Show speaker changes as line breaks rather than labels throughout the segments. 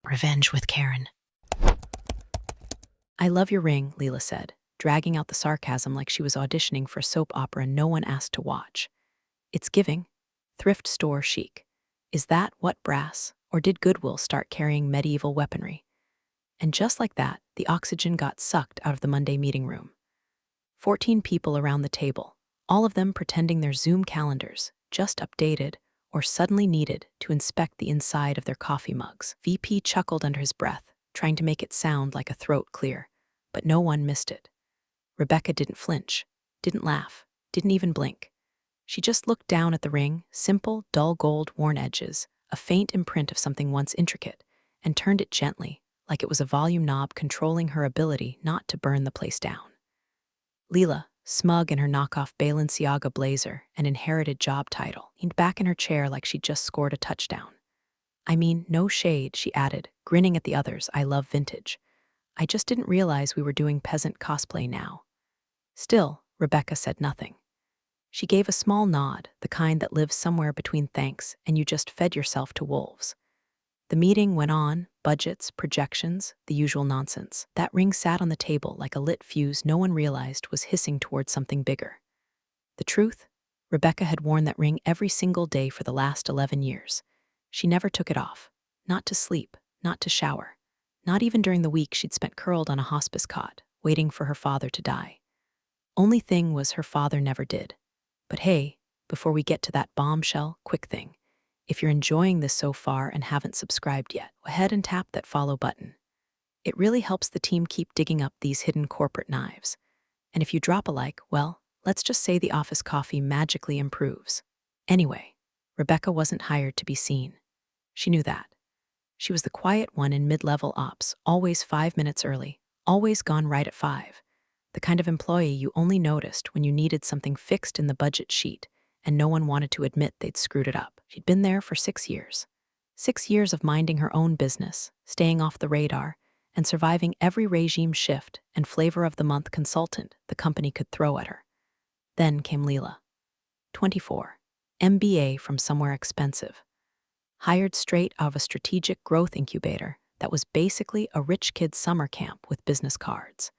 Revenge with Karen.
I love your ring, Lila said, dragging out the sarcasm like she was auditioning for a soap opera no one asked to watch. It's giving. Thrift store chic. Is that what brass? Or did Goodwill start carrying medieval weaponry? And just like that, the oxygen got sucked out of the Monday meeting room. 14 people around the table, all of them pretending their Zoom calendars, just updated or suddenly needed to inspect the inside of their coffee mugs. VP chuckled under his breath, trying to make it sound like a throat clear, but no one missed it. Rebecca didn't flinch, didn't laugh, didn't even blink. She just looked down at the ring, simple, dull gold worn edges, a faint imprint of something once intricate, and turned it gently, like it was a volume knob controlling her ability not to burn the place down. Lila, smug in her knockoff Balenciaga blazer and inherited job title, leaned back in her chair like she'd just scored a touchdown. I mean, no shade, she added, grinning at the others. I love vintage. I just didn't realize we were doing peasant cosplay now. Still, Rebecca said nothing. She gave a small nod, the kind that lives somewhere between thanks and you just fed yourself to wolves. The meeting went on, budgets, projections, the usual nonsense. That ring sat on the table like a lit fuse no one realized was hissing towards something bigger. The truth? Rebecca had worn that ring every single day for the last 11 years. She never took it off. Not to sleep, not to shower. Not even during the week she'd spent curled on a hospice cot, waiting for her father to die. Only thing was her father never did. But hey, before we get to that bombshell, quick thing. If you're enjoying this so far and haven't subscribed yet, go ahead and tap that follow button. It really helps the team keep digging up these hidden corporate knives. And if you drop a like, well, let's just say the office coffee magically improves. Anyway, Rebecca wasn't hired to be seen. She knew that. She was the quiet one in mid-level ops, always 5 minutes early, always gone right at 5. The kind of employee you only noticed when you needed something fixed in the budget sheet and no one wanted to admit they'd screwed it up. She'd been there for 6 years. 6 years of minding her own business, staying off the radar, and surviving every regime shift and flavor of the month consultant the company could throw at her. Then came Lila. 24. MBA from somewhere expensive. Hired straight out of a strategic growth incubator that was basically a rich kid's summer camp with business cards.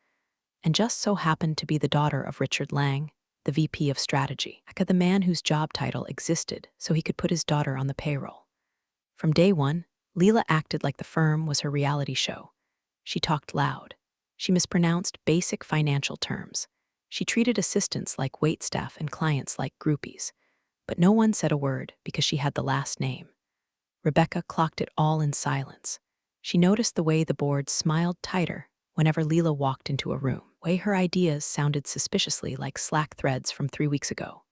And just so happened to be the daughter of Richard Lang, the VP of Strategy, the man whose job title existed so he could put his daughter on the payroll. From day one, Lila acted like the firm was her reality show. She talked loud. She mispronounced basic financial terms. She treated assistants like waitstaff and clients like groupies. But no one said a word because she had the last name. Rebecca clocked it all in silence. She noticed the way the board smiled tighter whenever Lila walked into a room, the way her ideas sounded suspiciously like Slack threads from 3 weeks ago,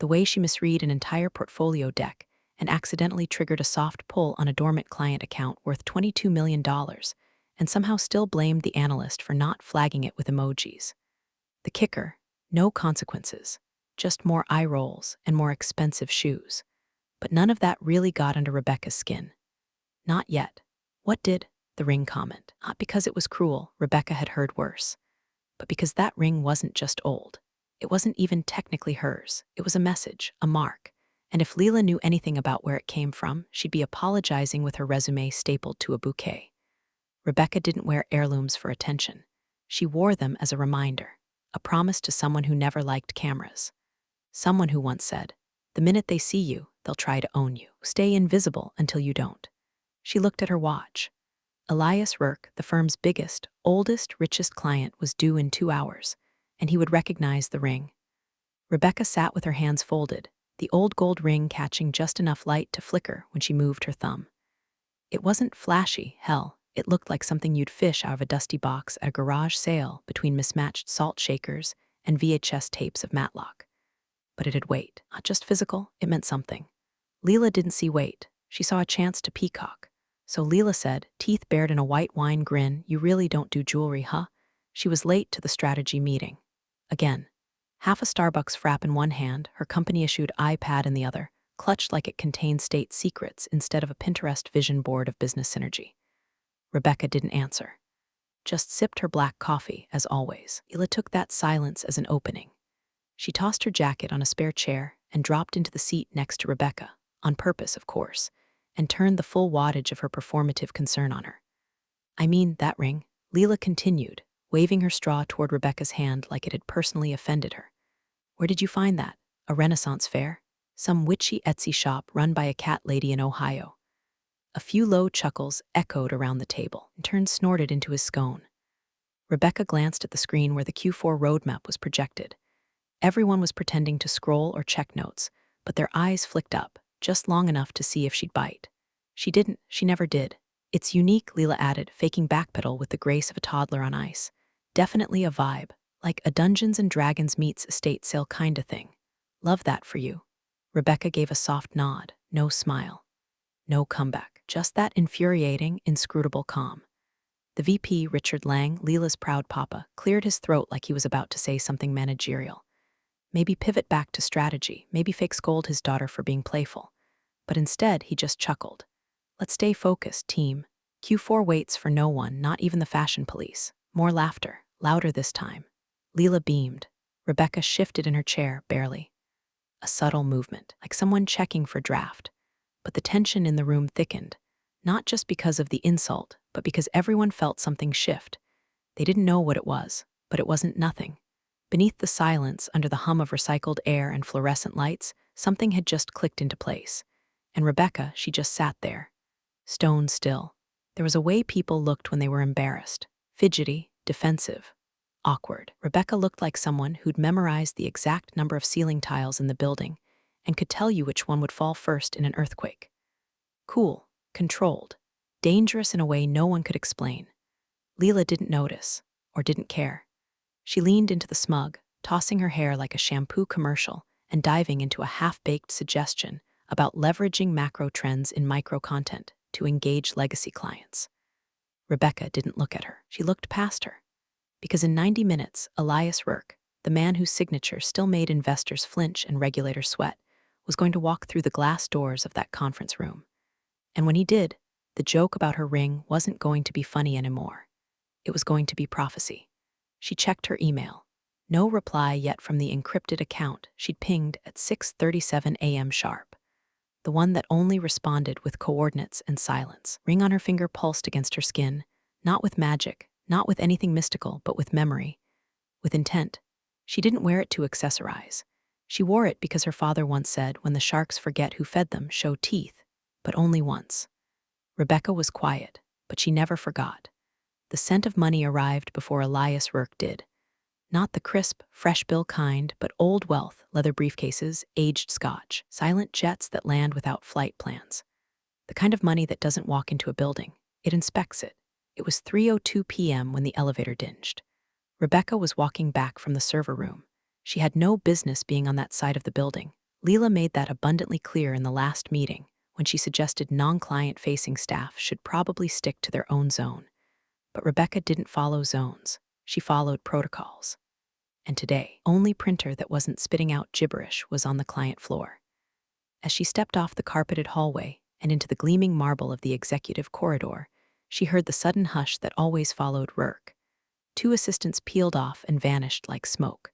the way she misread an entire portfolio deck and accidentally triggered a soft pull on a dormant client account worth $22 million and somehow still blamed the analyst for not flagging it with emojis. The kicker, no consequences, just more eye rolls and more expensive shoes. But none of that really got under Rebecca's skin. Not yet. What did? The ring comment. Not because it was cruel, Rebecca had heard worse, but because that ring wasn't just old. It wasn't even technically hers. It was a message, a mark. And if Lila knew anything about where it came from, she'd be apologizing with her resume stapled to a bouquet. Rebecca didn't wear heirlooms for attention. She wore them as a reminder, a promise to someone who never liked cameras. Someone who once said, "The minute they see you, they'll try to own you. Stay invisible until you don't." She looked at her watch. Elias Rourke, the firm's biggest, oldest, richest client, was due in 2 hours, and he would recognize the ring. Rebecca sat with her hands folded, the old gold ring catching just enough light to flicker when she moved her thumb. It wasn't flashy, hell, it looked like something you'd fish out of a dusty box at a garage sale between mismatched salt shakers and VHS tapes of Matlock. But it had weight, not just physical, it meant something. Lila didn't see weight, she saw a chance to peacock. So Lila said, teeth bared in a white wine grin, "You really don't do jewelry, huh?" She was late to the strategy meeting. Again, half a Starbucks frap in one hand, her company-issued iPad in the other, clutched like it contained state secrets instead of a Pinterest vision board of business synergy. Rebecca didn't answer. Just sipped her black coffee, as always. Lila took that silence as an opening. She tossed her jacket on a spare chair and dropped into the seat next to Rebecca, on purpose, of course, and turned the full wattage of her performative concern on her. "I mean, that ring," Lila continued, waving her straw toward Rebecca's hand like it had personally offended her. "Where did you find that? A Renaissance fair? Some witchy Etsy shop run by a cat lady in Ohio?" A few low chuckles echoed around the table, and Turn snorted into his scone. Rebecca glanced at the screen where the Q4 roadmap was projected. Everyone was pretending to scroll or check notes, but their eyes flicked up, just long enough to see if she'd bite. She didn't, she never did. "It's unique," Lila added, faking backpedal with the grace of a toddler on ice. "Definitely a vibe, like a Dungeons and Dragons meets estate sale kinda thing. Love that for you." Rebecca gave a soft nod, no smile. No comeback, just that infuriating, inscrutable calm. The VP, Richard Lang, Lila's proud papa, cleared his throat like he was about to say something managerial. Maybe pivot back to strategy, maybe fake scold his daughter for being playful. But instead, he just chuckled. "Let's stay focused, team. Q4 waits for no one, not even the fashion police." More laughter, louder this time. Lila beamed. Rebecca shifted in her chair, barely. A subtle movement, like someone checking for draft. But the tension in the room thickened, not just because of the insult, but because everyone felt something shift. They didn't know what it was, but it wasn't nothing. Beneath the silence, under the hum of recycled air and fluorescent lights, something had just clicked into place. And Rebecca, she just sat there, stone still. There was a way people looked when they were embarrassed, fidgety, defensive, awkward. Rebecca looked like someone who'd memorized the exact number of ceiling tiles in the building and could tell you which one would fall first in an earthquake. Cool, controlled, dangerous in a way no one could explain. Lila didn't notice, or didn't care. She leaned into the smug, tossing her hair like a shampoo commercial and diving into a half-baked suggestion about leveraging macro trends in micro-content to engage legacy clients. Rebecca didn't look at her. She looked past her. Because in 90 minutes, Elias Rourke, the man whose signature still made investors flinch and regulators sweat, was going to walk through the glass doors of that conference room. And when he did, the joke about her ring wasn't going to be funny anymore. It was going to be prophecy. She checked her email. No reply yet from the encrypted account she'd pinged at 6:37 a.m. sharp. The one that only responded with coordinates and silence. Ring on her finger pulsed against her skin, not with magic, not with anything mystical, but with memory, with intent. She didn't wear it to accessorize. She wore it because her father once said, when the sharks forget who fed them, show teeth, but only once. Rebecca was quiet, but she never forgot. The scent of money arrived before Elias Rourke did. Not the crisp, fresh bill kind, but old wealth, leather briefcases, aged scotch, silent jets that land without flight plans. The kind of money that doesn't walk into a building, it inspects it. It was 3:02 p.m. when the elevator dinged. Rebecca was walking back from the server room. She had no business being on that side of the building. Lila made that abundantly clear in the last meeting, when she suggested non-client-facing staff should probably stick to their own zone. But Rebecca didn't follow zones. She followed protocols. And today, only printer that wasn't spitting out gibberish was on the client floor. As she stepped off the carpeted hallway and into the gleaming marble of the executive corridor, she heard the sudden hush that always followed Rourke. 2 assistants peeled off and vanished like smoke.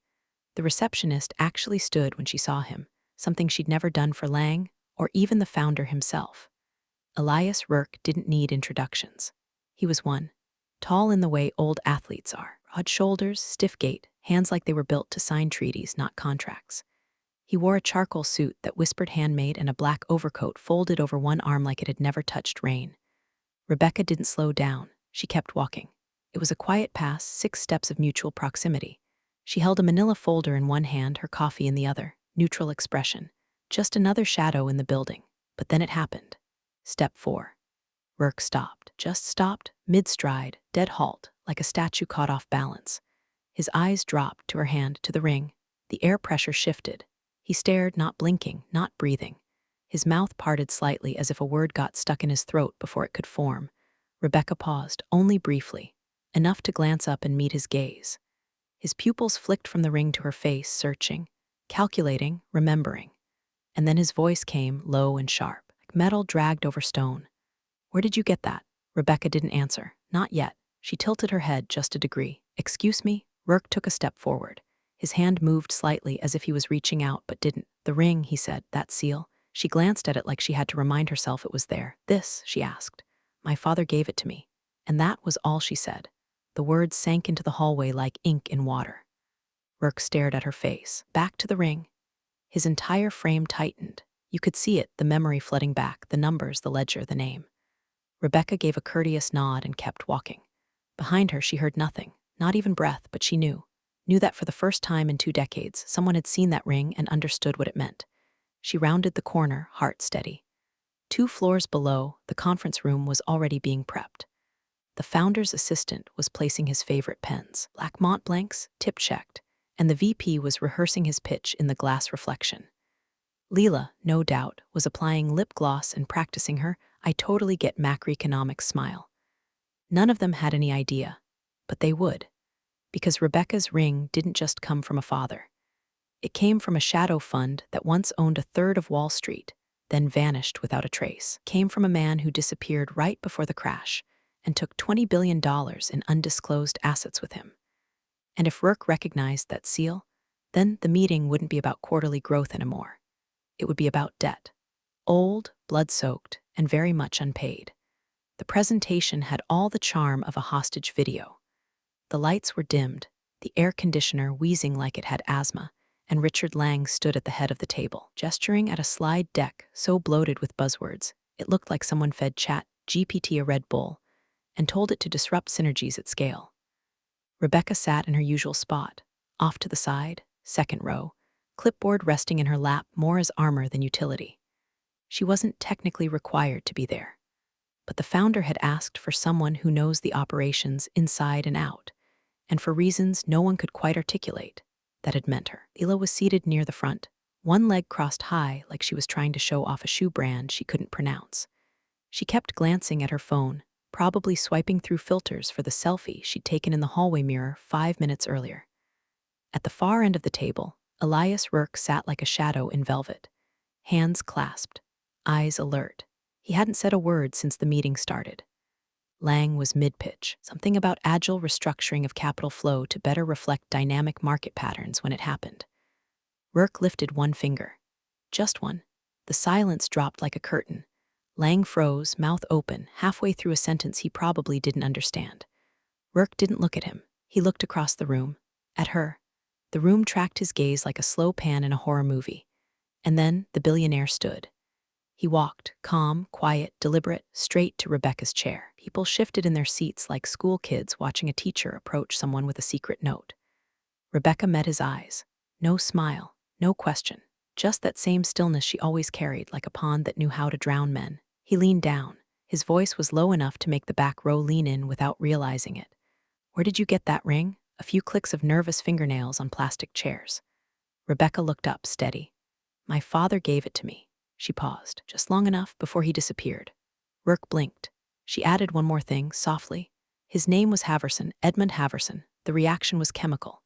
The receptionist actually stood when she saw him, something she'd never done for Lang or even the founder himself. Elias Rourke didn't need introductions. He was one. Tall in the way old athletes are, broad shoulders, stiff gait, hands like they were built to sign treaties, not contracts. He wore a charcoal suit that whispered handmade and a black overcoat folded over one arm like it had never touched rain. Rebecca didn't slow down. She kept walking. It was a quiet pass, 6 steps of mutual proximity. She held a manila folder in one hand, her coffee in the other, neutral expression. Just another shadow in the building. But then it happened. Step 4. Rourke stopped. Just stopped, mid-stride, dead halt, like a statue caught off balance. His eyes dropped to her hand, to the ring. The air pressure shifted. He stared, not blinking, not breathing. His mouth parted slightly as if a word got stuck in his throat before it could form. Rebecca paused, only briefly, enough to glance up and meet his gaze. His pupils flicked from the ring to her face, searching, calculating, remembering. And then his voice came, low and sharp, like metal dragged over stone. "Where did you get that?" Rebecca didn't answer. Not yet. She tilted her head just a degree. "Excuse me?" Rourke took a step forward. His hand moved slightly as if he was reaching out but didn't. "The ring," he said, "that seal. She glanced at it like she had to remind herself it was there. "This," she asked. "My father gave it to me." And that was all she said. The words sank into the hallway like ink in water. Rourke stared at her face. Back to the ring. His entire frame tightened. You could see it, the memory flooding back, the numbers, the ledger, the name. Rebecca gave a courteous nod and kept walking. Behind her, she heard nothing, not even breath, but she knew that for the first time in 2 decades, someone had seen that ring and understood what it meant. She rounded the corner, heart steady. 2 floors below, the conference room was already being prepped. The founder's assistant was placing his favorite pens, black Mont Blancs, tip-checked, and the VP was rehearsing his pitch in the glass reflection. Lila, no doubt, was applying lip gloss and practicing her "I totally get macroeconomics" smile. None of them had any idea, but they would, because Rebecca's ring didn't just come from a father. It came from a shadow fund that once owned 1/3 of Wall Street, then vanished without a trace. Came from a man who disappeared right before the crash and took $20 billion in undisclosed assets with him. And if Rourke recognized that seal, then the meeting wouldn't be about quarterly growth anymore. It would be about debt. Old, blood-soaked, and very much unpaid. The presentation had all the charm of a hostage video. The lights were dimmed, the air conditioner wheezing like it had asthma, and Richard Lang stood at the head of the table, gesturing at a slide deck so bloated with buzzwords, it looked like someone fed ChatGPT a Red Bull and told it to disrupt synergies at scale. Rebecca sat in her usual spot, off to the side, second row, clipboard resting in her lap more as armor than utility. She wasn't technically required to be there. But the founder had asked for someone who knows the operations inside and out, and for reasons no one could quite articulate, that had meant her. Lila was seated near the front, one leg crossed high like she was trying to show off a shoe brand she couldn't pronounce. She kept glancing at her phone, probably swiping through filters for the selfie she'd taken in the hallway mirror 5 minutes earlier. At the far end of the table, Elias Rourke sat like a shadow in velvet, hands clasped, eyes alert. He hadn't said a word since the meeting started. Lang was mid-pitch, something about agile restructuring of capital flow to better reflect dynamic market patterns when it happened. Rourke lifted one finger. Just one. The silence dropped like a curtain. Lang froze, mouth open, halfway through a sentence he probably didn't understand. Rourke didn't look at him. He looked across the room. At her. The room tracked his gaze like a slow pan in a horror movie. And then the billionaire stood. He walked, calm, quiet, deliberate, straight to Rebecca's chair. People shifted in their seats like school kids watching a teacher approach someone with a secret note. Rebecca met his eyes. No smile, no question, just that same stillness she always carried like a pond that knew how to drown men. He leaned down. His voice was low enough to make the back row lean in without realizing it. "Where did you get that ring?" A few clicks of nervous fingernails on plastic chairs. Rebecca looked up, steady. "My father gave it to me." She paused, just long enough before he disappeared. Rourke blinked. She added one more thing, softly. His name was Haverson, Edmund Haverson. The reaction was chemical.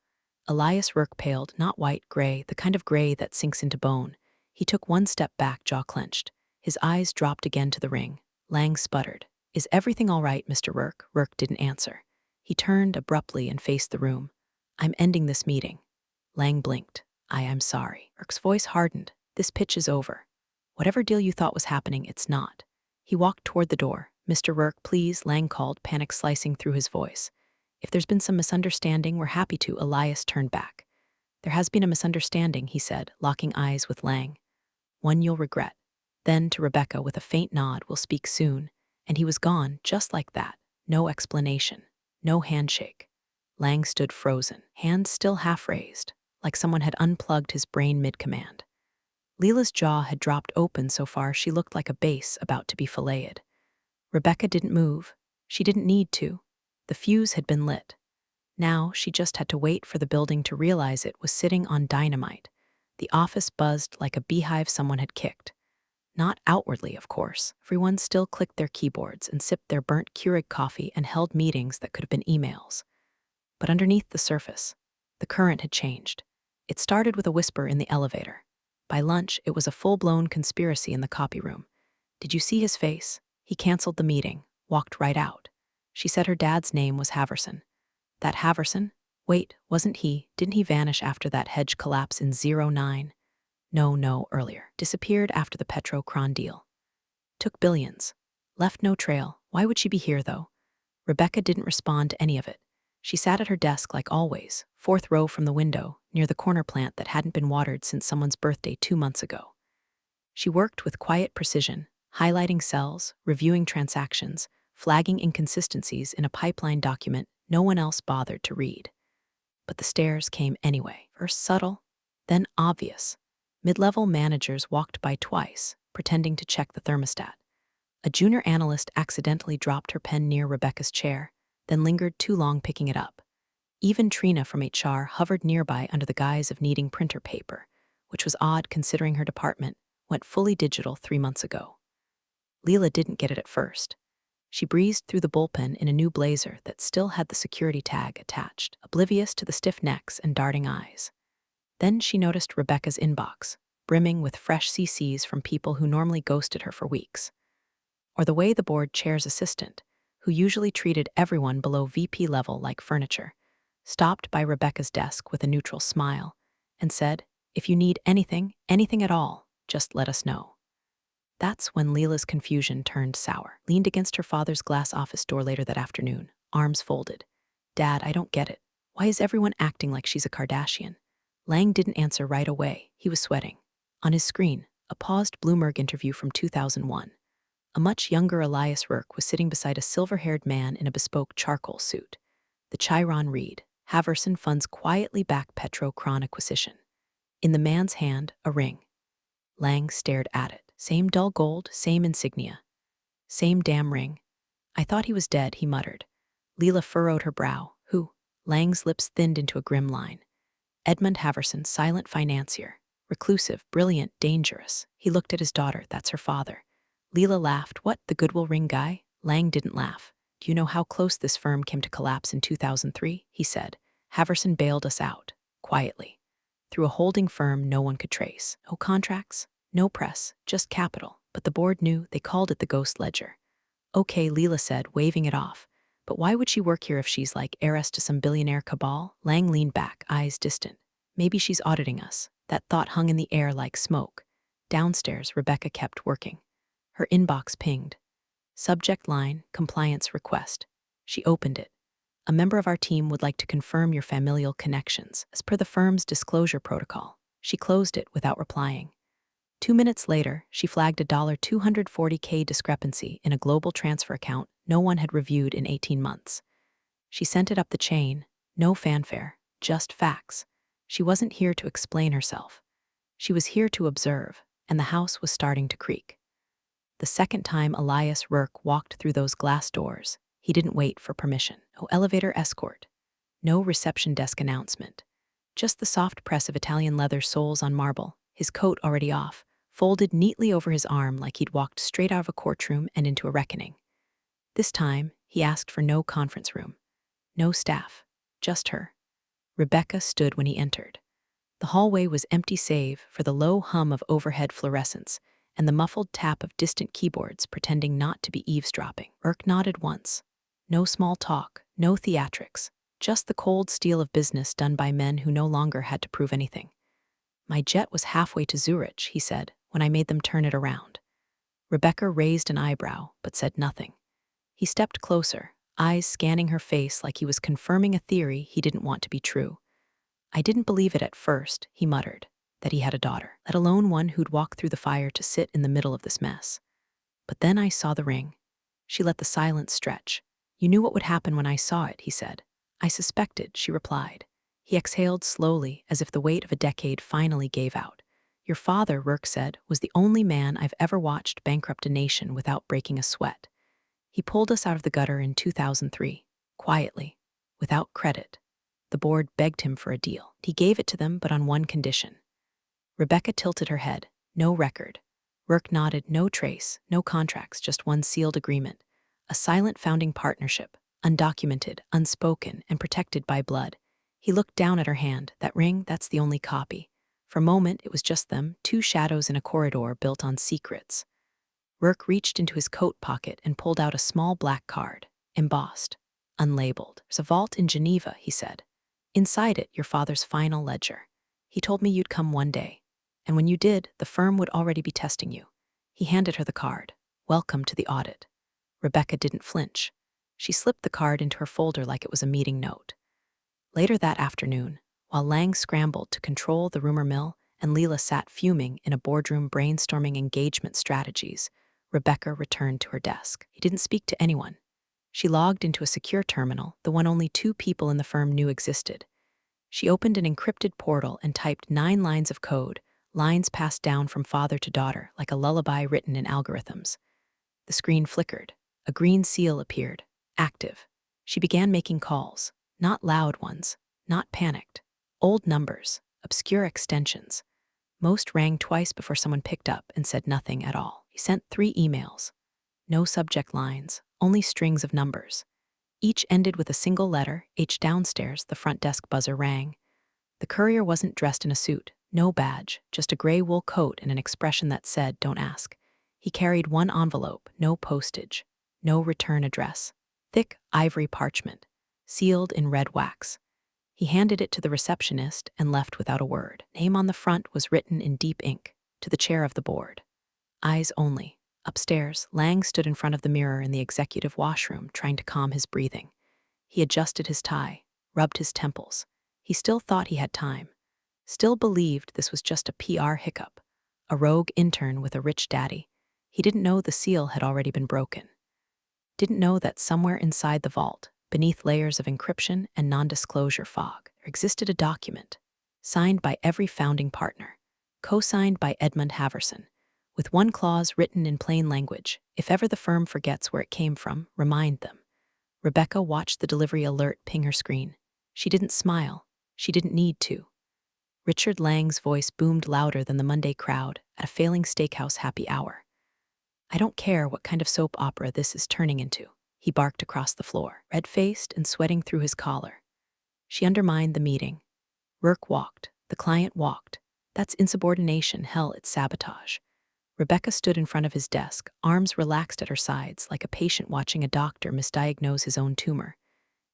Elias Rourke paled, not white, gray, the kind of gray that sinks into bone. He took one step back, jaw clenched. His eyes dropped again to the ring. Lang sputtered. "Is everything all right, Mr. Rourke?" Rourke didn't answer. He turned abruptly and faced the room. "I'm ending this meeting." Lang blinked. I'm sorry." Rourke's voice hardened. "This pitch is over. Whatever deal you thought was happening, it's not." He walked toward the door. "Mr. Rourke, please," Lang called, panic slicing through his voice. "If there's been some misunderstanding, we're happy to." Elias turned back. "There has been a misunderstanding," he said, locking eyes with Lang. "One you'll regret." Then to Rebecca with a faint nod, "We'll speak soon." And he was gone, just like that. No explanation. No handshake. Lang stood frozen, hands still half raised, like someone had unplugged his brain mid-command. Lila's jaw had dropped open so far she looked like a base about to be filleted. Rebecca didn't move. She didn't need to. The fuse had been lit. Now she just had to wait for the building to realize it was sitting on dynamite. The office buzzed like a beehive someone had kicked. Not outwardly, of course. Everyone still clicked their keyboards and sipped their burnt Keurig coffee and held meetings that could have been emails. But underneath the surface, the current had changed. It started with a whisper in the elevator. By lunch, it was a full-blown conspiracy in the copy room. "Did you see his face? He canceled the meeting, walked right out." She said her dad's name was Haverson. "That Haverson? Wait, didn't he vanish after that hedge collapse in '09? No, earlier. Disappeared after the Petro-Kron deal. Took billions. Left no trail. Why would she be here, though? Rebecca didn't respond to any of it. She sat at her desk like always, fourth row from the window, near the corner plant that hadn't been watered since someone's birthday 2 months ago. She worked with quiet precision, highlighting cells, reviewing transactions, flagging inconsistencies in a pipeline document no one else bothered to read. But the stares came anyway, first subtle, then obvious. Mid-level managers walked by twice, pretending to check the thermostat. A junior analyst accidentally dropped her pen near Rebecca's chair, then lingered too long picking it up. Even Trina from HR hovered nearby under the guise of needing printer paper, which was odd considering her department went fully digital 3 months ago. Lila didn't get it at first. She breezed through the bullpen in a new blazer that still had the security tag attached, oblivious to the stiff necks and darting eyes. Then she noticed Rebecca's inbox, brimming with fresh CCs from people who normally ghosted her for weeks. Or the way the board chair's assistant, who usually treated everyone below VP level like furniture, stopped by Rebecca's desk with a neutral smile and said, "If you need anything at all, just let us know." That's when Lila's confusion turned sour. Leaned against her father's glass office door later that afternoon, arms folded. "Dad, I don't get it. Why is everyone acting like she's a Kardashian?" Lang didn't answer right away. He was sweating. On his screen, a paused Bloomberg interview from 2001. A much younger Elias Rourke was sitting beside a silver-haired man in a bespoke charcoal suit. The Chiron read, "Haverson funds quietly back Petro-Kron acquisition." In the man's hand, a ring. Lang stared at it. Same dull gold, same insignia. Same damn ring. "I thought he was dead," he muttered. Lila furrowed her brow. "Who?" Lang's lips thinned into a grim line. "Edmund Haverson, silent financier. Reclusive, brilliant, dangerous." He looked at his daughter. "That's her father." Lila laughed. "What, the Goodwill ring guy?" Lang didn't laugh. "Do you know how close this firm came to collapse in 2003? He said. "Haverson bailed us out. Quietly. Through a holding firm no one could trace. No contracts, no press, just capital. But the board knew. They called it the ghost ledger." "Okay," Lila said, waving it off. "But why would she work here if she's like heiress to some billionaire cabal?" Lang leaned back, eyes distant. "Maybe she's auditing us." That thought hung in the air like smoke. Downstairs, Rebecca kept working. Her inbox pinged. Subject line, compliance request. She opened it. "A member of our team would like to confirm your familial connections, as per the firm's disclosure protocol." She closed it without replying. 2 minutes later, she flagged a $240K discrepancy in a global transfer account no one had reviewed in 18 months. She sent it up the chain, no fanfare, just facts. She wasn't here to explain herself. She was here to observe, and the house was starting to creak. The second time Elias Rourke walked through those glass doors, he didn't wait for permission. No elevator escort. No reception desk announcement. Just the soft press of Italian leather soles on marble, his coat already off, folded neatly over his arm like he'd walked straight out of a courtroom and into a reckoning. This time, he asked for no conference room. No staff. Just her. Rebecca stood when he entered. The hallway was empty save for the low hum of overhead fluorescence and the muffled tap of distant keyboards pretending not to be eavesdropping. Rourke nodded once. No small talk, no theatrics, just the cold steel of business done by men who no longer had to prove anything. "My jet was halfway to Zurich," he said, when I made them turn it around. Rebecca raised an eyebrow, but said nothing. He stepped closer, eyes scanning her face like he was confirming a theory he didn't want to be true. "I didn't believe it at first," he muttered, "that he had a daughter, let alone one who'd walk through the fire to sit in the middle of this mess. But then I saw the ring." She let the silence stretch. "You knew what would happen when I saw it," he said. "I suspected," she replied. He exhaled slowly, as if the weight of a decade finally gave out. "Your father," Rourke said, "was the only man I've ever watched bankrupt a nation without breaking a sweat. He pulled us out of the gutter in 2003, quietly, without credit. The board begged him for a deal. He gave it to them, but on one condition." Rebecca tilted her head. "No record." Rourke nodded. "No trace, no contracts, just one sealed agreement. A silent founding partnership, undocumented, unspoken, and protected by blood." He looked down at her hand. "That ring, that's the only copy." For a moment, it was just them, two shadows in a corridor built on secrets. Rourke reached into his coat pocket and pulled out a small black card, embossed, unlabeled. "There's a vault in Geneva," he said. "Inside it, your father's final ledger. He told me you'd come one day." And when you did, the firm would already be testing you. He handed her the card. Welcome to the audit. Rebecca didn't flinch. She slipped the card into her folder like it was a meeting note. Later that afternoon, while Lang scrambled to control the rumor mill and Lila sat fuming in a boardroom brainstorming engagement strategies, Rebecca returned to her desk. He didn't speak to anyone. She logged into a secure terminal, the one only 2 people in the firm knew existed. She opened an encrypted portal and typed 9 lines of code, lines passed down from father to daughter like a lullaby written in algorithms. The screen flickered. A green seal appeared, active. She began making calls, not loud ones, not panicked. Old numbers, obscure extensions. Most rang twice before someone picked up and said nothing at all. He sent 3 emails. No subject lines, only strings of numbers. Each ended with a single letter. H. Downstairs, the front desk buzzer rang. The courier wasn't dressed in a suit, no badge, just a gray wool coat and an expression that said, "Don't ask." He carried 1 envelope, no postage, no return address. Thick ivory parchment, sealed in red wax. He handed it to the receptionist and left without a word. Name on the front was written in deep ink, to the chair of the board. Eyes only. Upstairs, Lang stood in front of the mirror in the executive washroom, trying to calm his breathing. He adjusted his tie, rubbed his temples. He still thought he had time. Still believed this was just a PR hiccup. A rogue intern with a rich daddy. He didn't know the seal had already been broken. Didn't know that somewhere inside the vault, beneath layers of encryption and non-disclosure fog, there existed a document, signed by every founding partner, co-signed by Edmund Haverson, with 1 clause written in plain language: if ever the firm forgets where it came from, remind them. Rebecca watched the delivery alert ping her screen. She didn't smile. She didn't need to. Richard Lang's voice boomed louder than the Monday crowd at a failing steakhouse happy hour. "I don't care what kind of soap opera this is turning into," he barked across the floor, red-faced and sweating through his collar. She undermined the meeting. Rourke walked. The client walked. That's insubordination. Hell, it's sabotage. Rebecca stood in front of his desk, arms relaxed at her sides, like a patient watching a doctor misdiagnose his own tumor.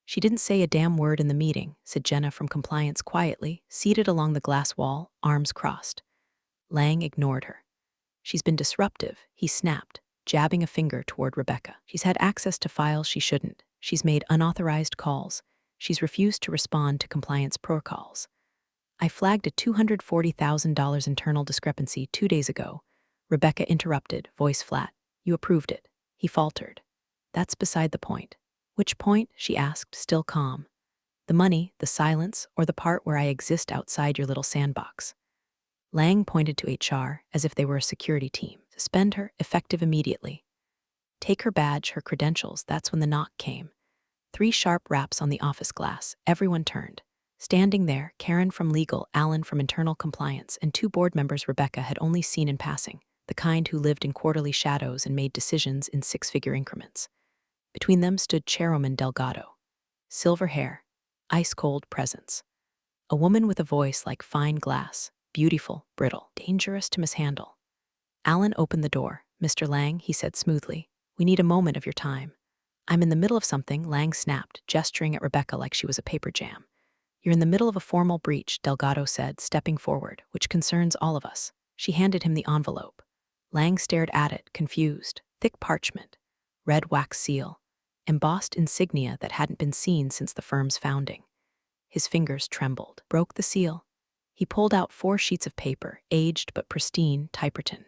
"She didn't say a damn word in the meeting," said Jenna from compliance quietly, seated along the glass wall, arms crossed. Lang ignored her. "She's been disruptive," he snapped, jabbing a finger toward Rebecca. "She's had access to files she shouldn't. She's made unauthorized calls. She's refused to respond to compliance protocols. I flagged a $240,000 internal discrepancy 2 days ago." Rebecca interrupted, voice flat. "You approved it." He faltered. "That's beside the point." "Which point?" she asked, still calm. "The money, the silence, or the part where I exist outside your little sandbox?" Lang pointed to HR as if they were a security team. "Suspend her, effective immediately." "Take her badge, her credentials." That's when the knock came. 3 sharp raps on the office glass. Everyone turned. Standing there, Karen from legal, Alan from internal compliance, and 2 board members Rebecca had only seen in passing, the kind who lived in quarterly shadows and made decisions in 6-figure increments. Between them stood Chairwoman Delgado. Silver hair, ice-cold presence. A woman with a voice like fine glass, beautiful, brittle, dangerous to mishandle. Alan opened the door. "Mr. Lang," he said smoothly, "we need a moment of your time." "I'm in the middle of something," Lang snapped, gesturing at Rebecca like she was a paper jam. "You're in the middle of a formal breach," Delgado said, stepping forward, "which concerns all of us." She handed him the envelope. Lang stared at it, confused. Thick parchment, red wax seal, embossed insignia that hadn't been seen since the firm's founding. His fingers trembled. Broke the seal. He pulled out 4 sheets of paper, aged but pristine, typewritten.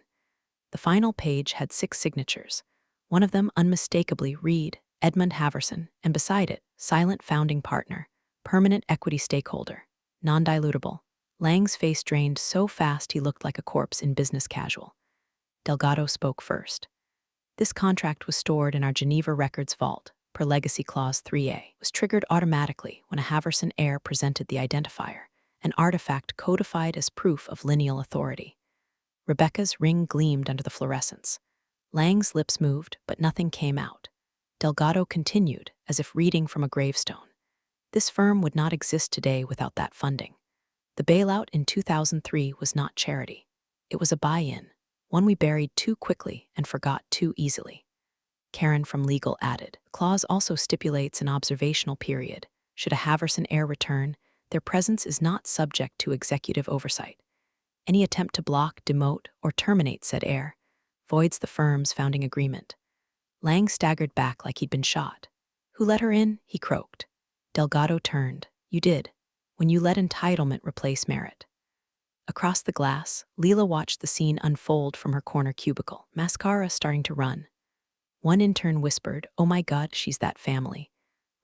The final page had 6 signatures. One of them unmistakably read, Edmund Haverson, and beside it, silent founding partner, permanent equity stakeholder, non-dilutable. Lang's face drained so fast he looked like a corpse in business casual. Delgado spoke first. "This contract was stored in our Geneva Records vault, per Legacy Clause 3A. Was triggered automatically when a Haverson heir presented the identifier, an artifact codified as proof of lineal authority." Rebecca's ring gleamed under the fluorescence. Lang's lips moved, but nothing came out. Delgado continued, as if reading from a gravestone. "This firm would not exist today without that funding. The bailout in 2003 was not charity. It was a buy-in, one we buried too quickly and forgot too easily." Karen from legal added, "The clause also stipulates an observational period. Should a Haverson heir return, their presence is not subject to executive oversight. Any attempt to block, demote, or terminate said heir voids the firm's founding agreement. Lang staggered back like he'd been shot. Who let her in? He croaked. Delgado turned. You did, when you let entitlement replace merit. Across the glass, Lila watched the scene unfold from her corner cubicle, mascara starting to run. One intern whispered, "Oh my God, she's that family."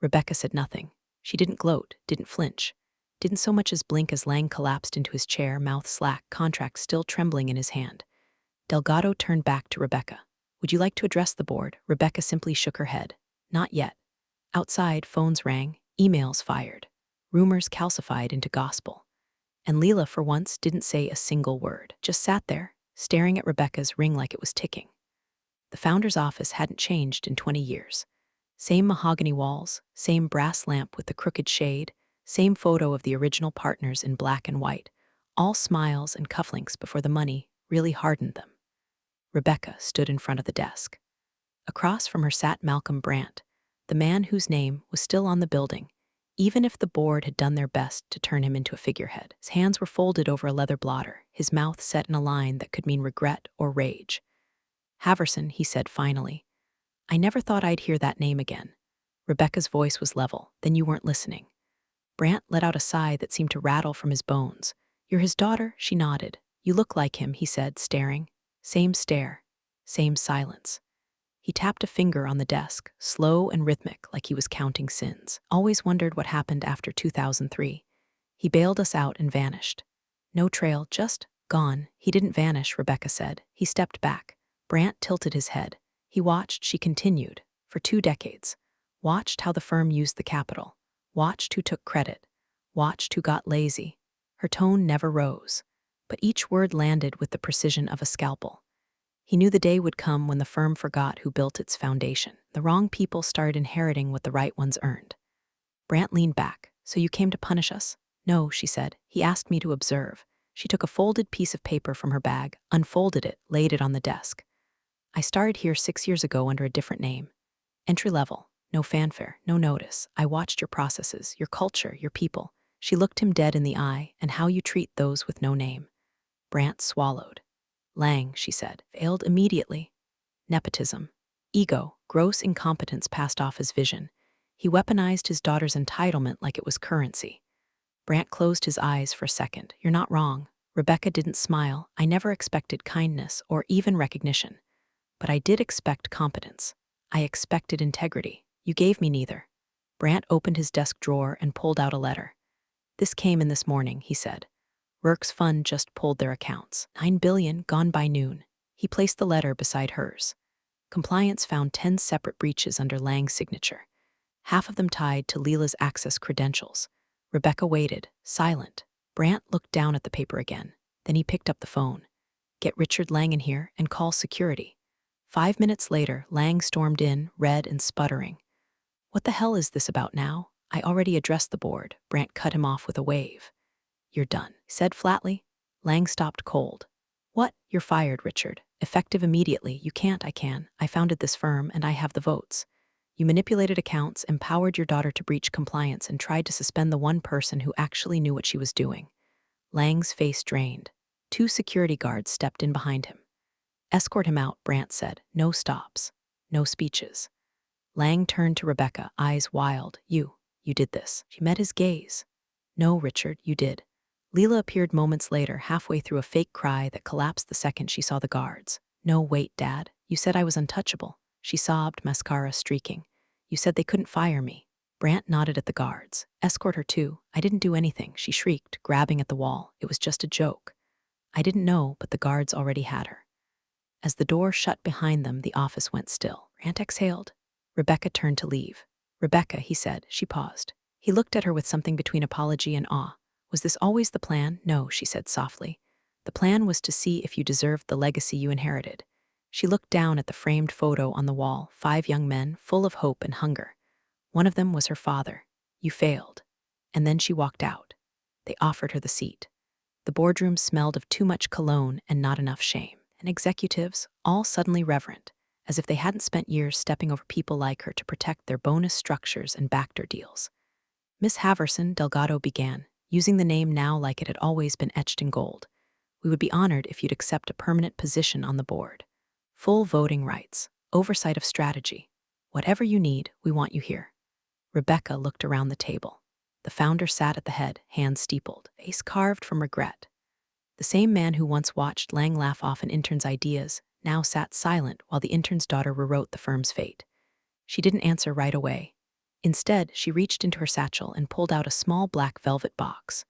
Rebecca said nothing. She didn't gloat, didn't flinch, didn't so much as blink as Lang collapsed into his chair, mouth slack, contract still trembling in his hand. Delgado turned back to Rebecca. Would you like to address the board? Rebecca simply shook her head. Not yet. Outside, phones rang, emails fired, rumors calcified into gospel. And Lila, for once, didn't say a single word, just sat there, staring at Rebecca's ring like it was ticking. The founder's office hadn't changed in 20 years. Same mahogany walls, same brass lamp with the crooked shade, same photo of the original partners in black and white, all smiles and cufflinks before the money really hardened them. Rebecca stood in front of the desk. Across from her sat Malcolm Brandt, the man whose name was still on the building, even if the board had done their best to turn him into a figurehead. His hands were folded over a leather blotter, his mouth set in a line that could mean regret or rage. Haverson, he said finally. I never thought I'd hear that name again. Rebecca's voice was level. Then you weren't listening. Brandt let out a sigh that seemed to rattle from his bones. You're his daughter? She nodded. You look like him, he said, staring. Same stare. Same silence. He tapped a finger on the desk, slow and rhythmic, like he was counting sins. Always wondered what happened after 2003. He bailed us out and vanished. No trail, just gone. He didn't vanish, Rebecca said. He stepped back. Brandt tilted his head. He watched, she continued, for 2 decades. Watched how the firm used the capital. Watched who took credit. Watched who got lazy. Her tone never rose, but each word landed with the precision of a scalpel. He knew the day would come when the firm forgot who built its foundation. The wrong people started inheriting what the right ones earned. Brandt leaned back. So you came to punish us? No, she said. He asked me to observe. She took a folded piece of paper from her bag, unfolded it, laid it on the desk. I started here 6 years ago under a different name. Entry level, no fanfare, no notice. I watched your processes, your culture, your people. She looked him dead in the eye, and how you treat those with no name. Brandt swallowed. Lang, she said, failed immediately. Nepotism. Ego, gross incompetence passed off his vision. He weaponized his daughter's entitlement like it was currency. Brandt closed his eyes for a second. You're not wrong. Rebecca didn't smile. I never expected kindness or even recognition. But I did expect competence. I expected integrity. You gave me neither. Brandt opened his desk drawer and pulled out a letter. This came in this morning, he said. Rourke's fund just pulled their accounts. $9 billion gone by noon. He placed the letter beside hers. Compliance found 10 separate breaches under Lang's signature, half of them tied to Lila's access credentials. Rebecca waited, silent. Brandt looked down at the paper again. Then he picked up the phone. Get Richard Lang in here and call security. 5 minutes later, Lang stormed in, red and sputtering. What the hell is this about now? I already addressed the board. Brandt cut him off with a wave. You're done, he said flatly. Lang stopped cold. What? You're fired, Richard. Effective immediately. You can't, I can. I founded this firm and I have the votes. You manipulated accounts, empowered your daughter to breach compliance, and tried to suspend the one person who actually knew what she was doing. Lang's face drained. 2 security guards stepped in behind him. Escort him out, Brandt said. No stops. No speeches. Lang turned to Rebecca, eyes wild. You did this. She met his gaze. No, Richard, you did. Lila appeared moments later, halfway through a fake cry that collapsed the second she saw the guards. No, wait, Dad. You said I was untouchable. She sobbed, mascara streaking. You said they couldn't fire me. Brandt nodded at the guards. Escort her too. I didn't do anything, she shrieked, grabbing at the wall. It was just a joke. I didn't know, but the guards already had her. As the door shut behind them, the office went still. Brandt exhaled. Rebecca turned to leave. Rebecca, he said. She paused. He looked at her with something between apology and awe. Was this always the plan? No, she said softly. The plan was to see if you deserved the legacy you inherited. She looked down at the framed photo on the wall, 5 young men, full of hope and hunger. One of them was her father. You failed. And then she walked out. They offered her the seat. The boardroom smelled of too much cologne and not enough shame. And executives, all suddenly reverent, as if they hadn't spent years stepping over people like her to protect their bonus structures and backdoor deals. Miss Haverson, Delgado began, using the name now like it had always been etched in gold. We would be honored if you'd accept a permanent position on the board. Full voting rights, oversight of strategy. Whatever you need, we want you here. Rebecca looked around the table. The founder sat at the head, hands steepled, face carved from regret. The same man who once watched Lang laugh off an intern's ideas now sat silent while the intern's daughter rewrote the firm's fate. She didn't answer right away. Instead, she reached into her satchel and pulled out a small black velvet box.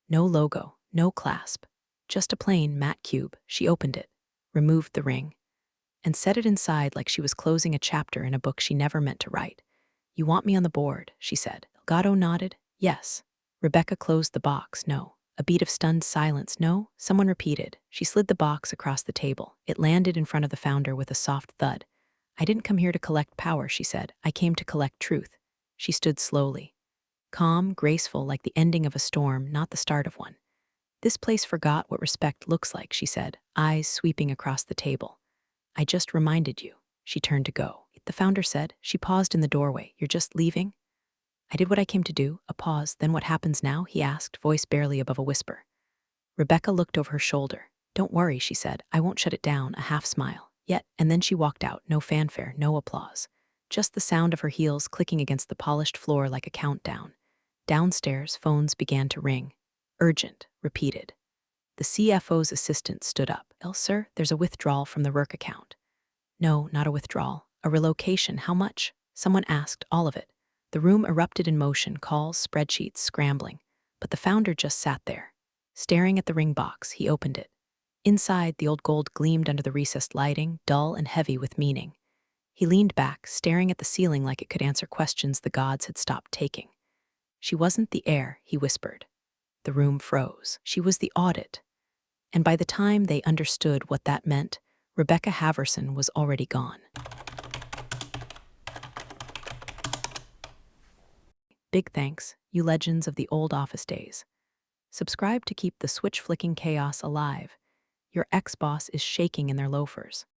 No logo, no clasp, just a plain matte cube. She opened it, removed the ring, and set it inside like she was closing a chapter in a book she never meant to write. "You want me on the board," she said. Elgato nodded. "Yes." Rebecca closed the box. "No." A beat of stunned silence. "No?" Someone repeated. She slid the box across the table. It landed in front of the founder with a soft thud. "I didn't come here to collect power," she said. "I came to collect truth." She stood slowly, calm, graceful, like the ending of a storm, not the start of one. "This place forgot what respect looks like," she said, eyes sweeping across the table. "I just reminded you." She turned to go. The founder said. She paused in the doorway. "You're just leaving?" "I did what I came to do." A pause. "Then what happens now?" he asked, voice barely above a whisper. Rebecca looked over her shoulder. "Don't worry," she said. "I won't shut it down." A half smile. Yet, and then she walked out. No fanfare, no applause. Just the sound of her heels clicking against the polished floor like a countdown. Downstairs, phones began to ring. Urgent, repeated. The CFO's assistant stood up. Sir, there's a withdrawal from the Rourke account." "No, not a withdrawal. A relocation. How much?" Someone asked. "All of it." The room erupted in motion, calls, spreadsheets, scrambling. But the founder just sat there. Staring at the ring box, he opened it. Inside, the old gold gleamed under the recessed lighting, dull and heavy with meaning. He leaned back, staring at the ceiling like it could answer questions the gods had stopped taking. "She wasn't the heir," he whispered. The room froze. She was the audit. And by the time they understood what that meant, Rebecca Haverson was already gone. Big thanks, you legends of the old office days. Subscribe to keep the switch-flicking chaos alive. Your ex-boss is shaking in their loafers.